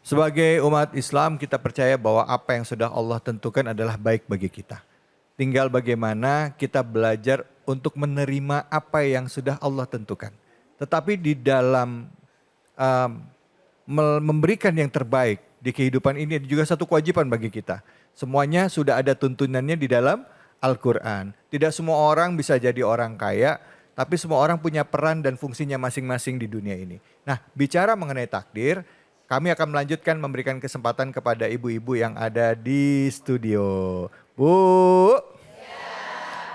Sebagai umat Islam kita percaya bahwa apa yang sudah Allah tentukan adalah baik bagi kita. Tinggal bagaimana kita belajar untuk menerima apa yang sudah Allah tentukan. Tetapi di dalam memberikan yang terbaik di kehidupan ini juga satu kewajiban bagi kita. Semuanya sudah ada tuntunannya di dalam Al-Quran. Tidak semua orang bisa jadi orang kaya, tapi semua orang punya peran dan fungsinya masing-masing di dunia ini. Nah, bicara mengenai takdir, kami akan melanjutkan memberikan kesempatan kepada ibu-ibu yang ada di studio. Bu,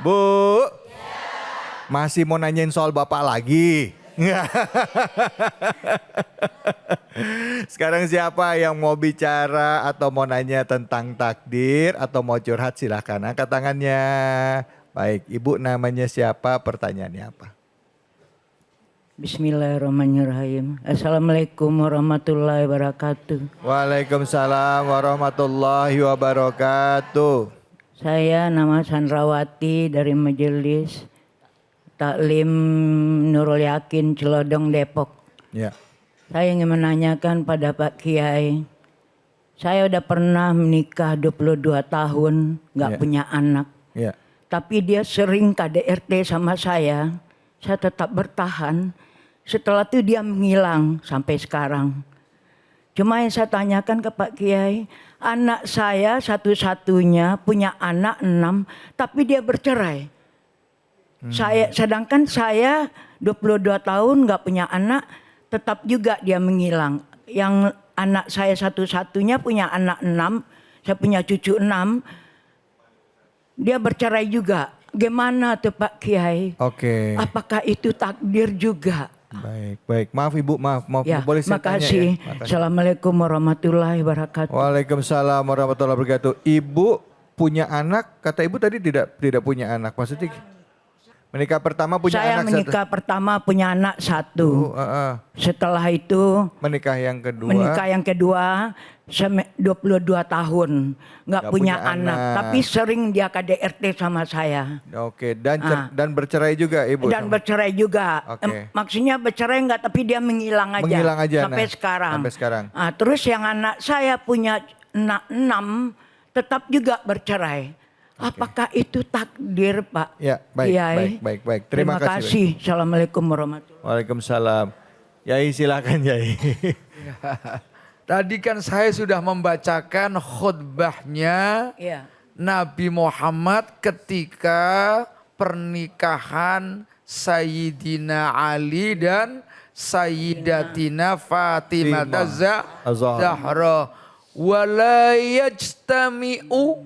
Bu, masih mau nanyain soal bapak lagi? Sekarang siapa yang mau bicara atau mau nanya tentang takdir atau mau curhat silahkan angkat tangannya. Baik, ibu namanya siapa, pertanyaannya apa? Bismillahirrahmanirrahim. Assalamualaikum warahmatullahi wabarakatuh. Waalaikumsalam warahmatullahi wabarakatuh. Saya nama Sandrawati dari Majelis Taklim Nurul Yakin Celodong Depok. Ya. Saya ingin menanyakan pada Pak Kiai. Saya udah pernah menikah 22 tahun, nggak punya anak. Ya. Tapi dia sering KDRT sama saya tetap bertahan. Setelah itu dia menghilang sampai sekarang. Cuma yang saya tanyakan ke Pak Kiai, anak saya satu-satunya punya anak 6, tapi dia bercerai. Sedangkan saya 22 tahun gak punya anak, tetap juga dia menghilang. Yang anak saya satu-satunya punya anak 6, saya punya cucu 6, dia bercerai juga. Gimana tuh Pak Kiai? Oke. Apakah itu takdir juga? Baik. Maaf Ibu, maaf. Ya, Boleh saya makasih. tanya ya? Assalamualaikum warahmatullahi wabarakatuh. Waalaikumsalam warahmatullahi wabarakatuh. Ibu punya anak, kata Ibu tadi tidak punya anak. Maksudnya menikah pertama punya Saya anak menikah pertama punya anak 1. Setelah itu menikah yang kedua saya 22 tahun nggak punya anak, tapi sering dia KDRT sama saya. Oke, dan bercerai juga Ibu? Dan bercerai juga. Maksudnya bercerai enggak, tapi dia menghilang aja sampai sekarang. Terus yang anak saya punya 6 tetap juga bercerai. Apakah itu takdir Pak? Ya, baik. Terima kasih. Assalamualaikum warahmatullahi wabarakatuh. Waalaikumsalam. Yai silakan Yai. Tadi kan saya sudah membacakan khutbahnya Nabi Muhammad ketika pernikahan Sayyidina Ali dan Sayyidatina Fatimah Zahra. Wala yajtami'u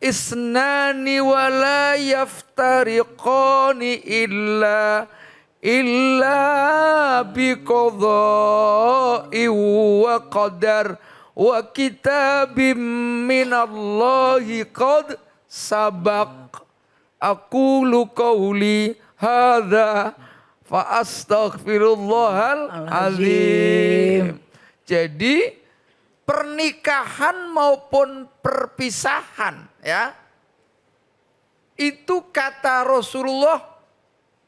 isnani wala yaftariqani illa biqadha'i wa qadar wa kitabim minallahi qad sabaq. Aqulu qawli hadza fa astaghfirullahal azim. Jadi pernikahan maupun perpisahan itu kata Rasulullah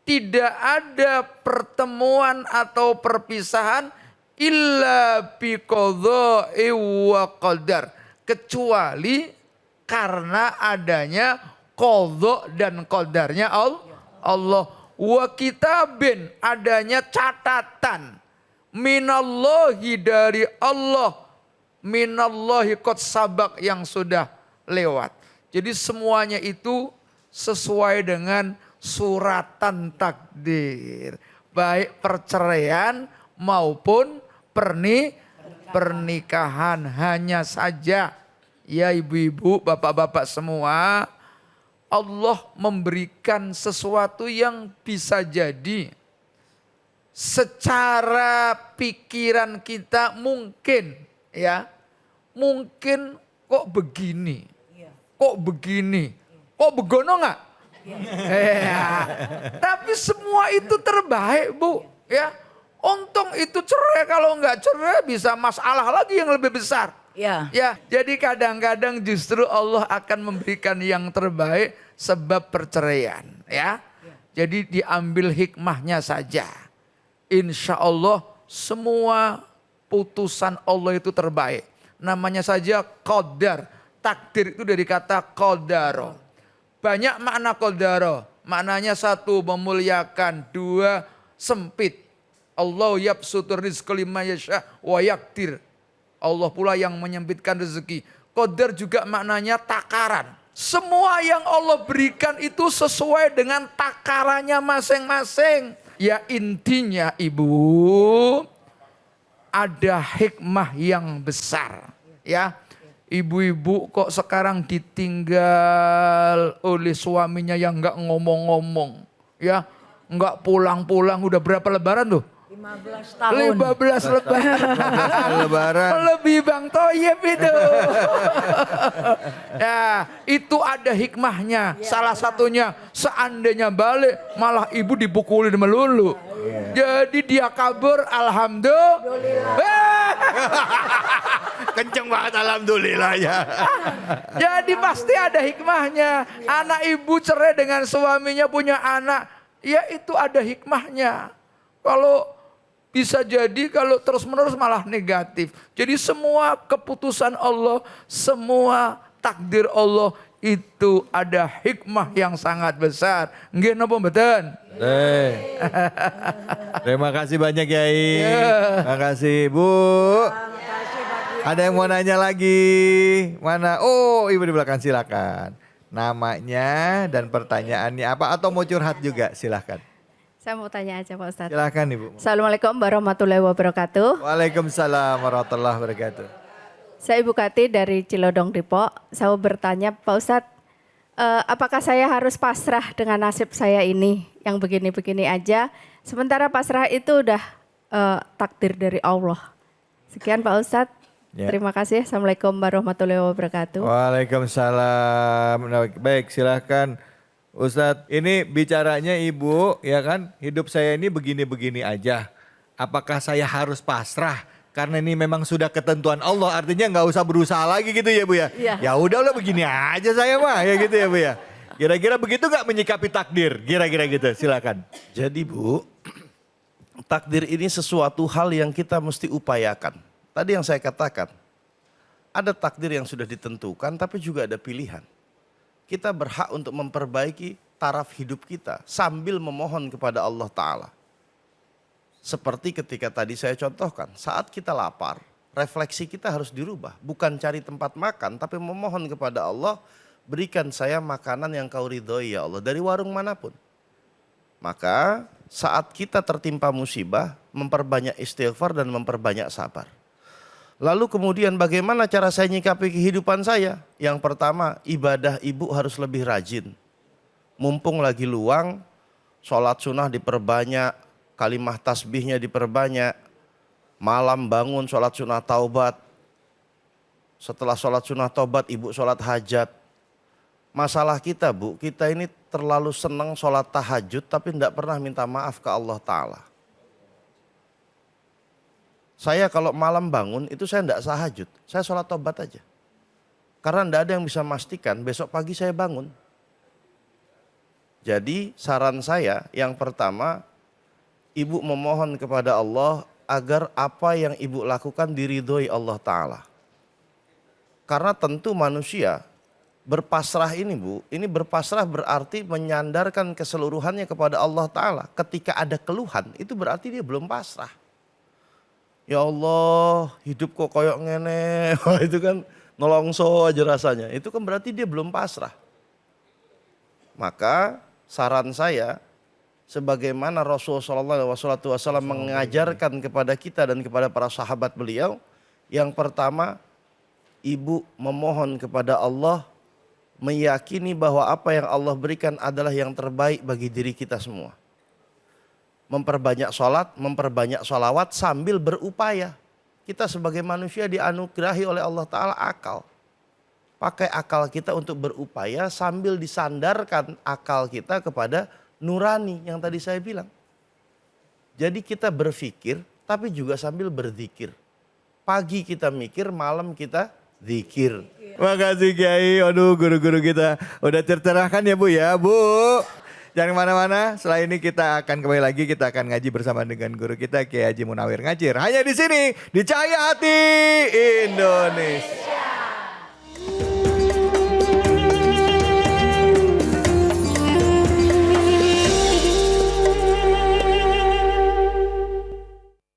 tidak ada pertemuan atau perpisahan illa biqadha'i wa qadar, kecuali karena adanya qadha dan qadarnya Allah. Wa kitabin, adanya catatan, minallahi, dari Allah, minallahi qad sabaq, yang sudah lewat. Jadi semuanya itu sesuai dengan suratan takdir, baik perceraian maupun pernikahan. Hanya saja ya ibu-ibu, bapak-bapak semua, Allah memberikan sesuatu yang bisa jadi secara pikiran kita mungkin kok begini, kok begono nggak? Tapi semua itu terbaik Bu, untung itu cerai, kalau nggak cerai bisa masalah lagi yang lebih besar. Jadi kadang-kadang justru Allah akan memberikan yang terbaik sebab perceraian. Jadi diambil hikmahnya saja. Insya Allah semua putusan Allah itu terbaik. Namanya saja qadar. Takdir itu dari kata qadaro. Banyak makna qadaro. Maknanya satu, memuliakan. Dua, sempit. Allah yabsutur rizqa liman yasha wa yaktir. Allah pula yang menyempitkan rezeki. Qadar juga maknanya takaran. Semua yang Allah berikan itu sesuai dengan takarannya masing-masing. Ya intinya ibu, ada hikmah yang besar. Ya, ibu-ibu kok sekarang ditinggal oleh suaminya yang enggak ngomong-ngomong. Ya, enggak pulang-pulang, udah berapa lebaran tuh? 15 tahun. 15 lebaran. Lebih Bang Toyib itu. Ya, itu ada hikmahnya. Salah satunya, seandainya balik malah ibu dipukulin melulu. Jadi dia kabur, alhamdulillah. Kenceng banget alhamdulillahnya. Jadi pasti ada hikmahnya. Anak ibu cerai dengan suaminya punya anak, ya itu ada hikmahnya. Kalau bisa jadi kalau terus-menerus malah negatif. Jadi semua keputusan Allah, semua takdir Allah itu ada hikmah yang sangat besar. Nggih napa mboten? Terima kasih banyak Kiai. Terima kasih Bu. Ada yang mau nanya lagi? Mana? Oh, Ibu di belakang, silakan. Namanya dan pertanyaannya apa, atau mau curhat juga silakan. Saya mau tanya aja Pak Ustadz. Silakan Ibu. Assalamualaikum warahmatullahi wabarakatuh. Waalaikumsalam warahmatullahi wabarakatuh. Saya Ibu Kati dari Cilodong Depok. Saya mau bertanya Pak Ustadz, apakah saya harus pasrah dengan nasib saya ini yang begini-begini aja? Sementara pasrah itu udah takdir dari Allah. Sekian Pak Ustadz. Ya. Terima kasih. Assalamualaikum warahmatullahi wabarakatuh. Waalaikumsalam. Baik, silahkan Ustadz. Ini bicaranya Ibu, ya kan? Hidup saya ini begini-begini aja. Apakah saya harus pasrah? Karena ini memang sudah ketentuan Allah, artinya nggak usah berusaha lagi gitu ya Bu ya? Iya. Ya udahlah begini aja saya mah, ya gitu ya Bu ya? Kira-kira begitu nggak menyikapi takdir? Kira-kira gitu, silakan. Jadi Bu, takdir ini sesuatu hal yang kita mesti upayakan. Tadi yang saya katakan, ada takdir yang sudah ditentukan tapi juga ada pilihan. Kita berhak untuk memperbaiki taraf hidup kita sambil memohon kepada Allah Ta'ala. Seperti ketika tadi saya contohkan, saat kita lapar, refleksi kita harus dirubah. Bukan cari tempat makan, tapi memohon kepada Allah, berikan saya makanan yang kau ridhoi ya Allah, dari warung manapun. Maka saat kita tertimpa musibah, memperbanyak istighfar dan memperbanyak sabar. Lalu kemudian bagaimana cara saya nyikapi kehidupan saya? Yang pertama, ibadah ibu harus lebih rajin. Mumpung lagi luang, sholat sunnah diperbanyak, kalimah tasbihnya diperbanyak, malam bangun sholat sunnah taubat. Setelah sholat sunnah taubat, ibu sholat hajat. Masalah kita Bu, kita ini terlalu senang sholat tahajud tapi tidak pernah minta maaf ke Allah Ta'ala. Saya kalau malam bangun itu saya tidak tahajud, saya sholat taubat aja. Karena tidak ada yang bisa memastikan besok pagi saya bangun. Jadi saran saya yang pertama, ibu memohon kepada Allah agar apa yang ibu lakukan diridhoi Allah Ta'ala. Karena tentu manusia berpasrah ini Bu, ini berpasrah berarti menyandarkan keseluruhannya kepada Allah Ta'ala. Ketika ada keluhan itu berarti dia belum pasrah. Ya Allah, hidup kok koyok ngene, itu kan nolongso aja rasanya. Itu kan berarti dia belum pasrah. Maka saran saya, sebagaimana Rasulullah SAW mengajarkan kepada kita dan kepada para sahabat beliau, yang pertama, ibu memohon kepada Allah, meyakini bahwa apa yang Allah berikan adalah yang terbaik bagi diri kita semua. Memperbanyak sholat, memperbanyak sholawat sambil berupaya. Kita sebagai manusia dianugerahi oleh Allah Ta'ala akal. Pakai akal kita untuk berupaya sambil disandarkan akal kita kepada nurani yang tadi saya bilang. Jadi kita berpikir tapi juga sambil berzikir. Pagi kita mikir, malam kita zikir. Makasih Kiai, aduh guru-guru kita udah tercerahkan ya Bu ya. Bu, Jangan kemana-mana, setelah ini kita akan kembali lagi, kita akan ngaji bersama dengan guru kita Kiai Haji Munawir Ngajir. Hanya di sini, di Cahaya Hati Indonesia.